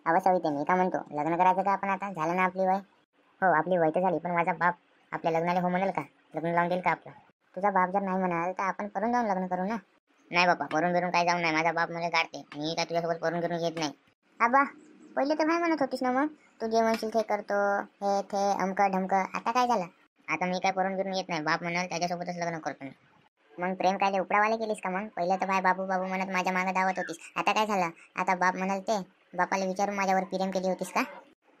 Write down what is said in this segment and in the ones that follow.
अहो सविते, मी का म्हणतो, लग्न करायचं का आपण? आता झालं ना आपली वय. हो, आपली वय तर झाली, पण माझा बाप आपल्या लग्नाला हो म्हणेल का? लग्न लावून देईल का आपलं? तुझा बाप जर नाही म्हणाल तर आपण पळून जाऊन लग्न करू ना. नाही बाबा, पळून बिरून काय जाऊन नाही. माझा बाप मला काढते. मी काय तुझ्यासोबत पळून बिरून येत नाही. आबा, पहिले तर काय म्हणत होतीस ना मग, तू जे म्हणशील ते करतो, हे थे अमक ढमक. आता काय झालं? आता मी काय पळून बिरून येत नाही. बाप म्हणाल त्याच्यासोबतच लग्न करतो मी. मग प्रेम काय उपडावाले केलीस का? मग पहिले तर बाय बाबू बाबू म्हणत माझ्या मागे धावत होतीस. आता काय झालं? आता बाप म्हणाल ते. बापाला विचारून माझ्यावर प्रेम केली होतीस का?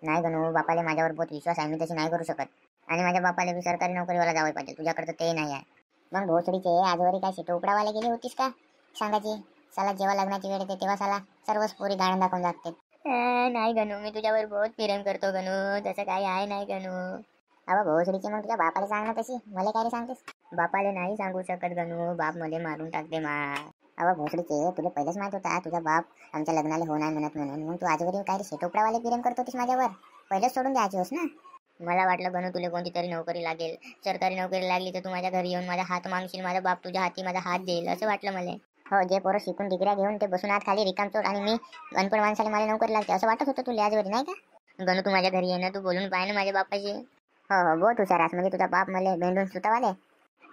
नाही गणू, बापाला माझ्यावर बहुत विश्वास आहे. मी तशी नाही करू शकत. आणि माझ्या बापाला बी सरकारी नोकरीवाला जावं पाहिजे. तुझ्याकडे तर ते नाही आहे. मग भोसडीचे आजवरी काय शिटो उपडावाले गेली होतीस का? सांगायची. साला जेव्हा लग्नाची वेळ येते तेव्हा साला सर्वच पोरी गाणं दाखवून लागते. नाही गणू, मी तुझ्यावर बहुत प्रेम करतो गणू. तसं काही आहे नाही गणू. अहो भोसडीची, मग तुझ्या बापाला सांग ना तशी. मला काय रे सांगतेस? बापाला नाही सांगू शकत गणू. बाप मले मारून टाकते मा. अहो भोसडीचे, तुला पहिलेच माहित होता तुझा बाप आमच्या लग्नाला हो नाही म्हणत म्हणून. मग तू आजवरी काय रे शेटोपडावाले प्रेम करत होतीस माझ्यावर? पहिलेच सोडून द्यायची होस ना. मला वाटलं गणू तुला कोणती तरी नोकरी लागेल. सरकारी नोकरी लागली तर तू माझ्या घरी येऊन माझा हात मागशील. माझा बाप तुझ्या हाती माझा हात देईल असं वाटलं मला. हो, जे पोरं शिकून डिग्र्या घेऊन ते बसून हात खाली रिकामचोर, आणि मी अनपढ माणसाला मला नोकरी लागते असं वाटत होतं तुला आजवरी, नाही का? गणू, तू माझ्या घरी ये ना, तू बोलून पाय ना माझ्या बापाशी. हो हो, बहुत हुशार आहेस. म्हणजे तुझा बाप मला भेंडून सुतावाले.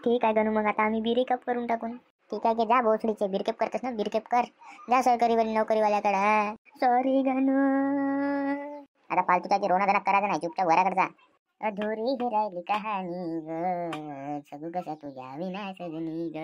ठीक आहे गणू, मग आता आम्ही बिरेकअप करून टाकून. ठीक आहे की, जा भोसडीचे बिरकेप करतेस ना, बिरकेप कर. जा सरकारी नोकरीवाल्याकडे. सॉरी गणू. आता फालतू त्याची रोना करायचं नाही, चुपचाप घराकडे जा. अधुरी ही राहिली कहाणी ग, सगू कशा तुझ्या विना सजनी ग.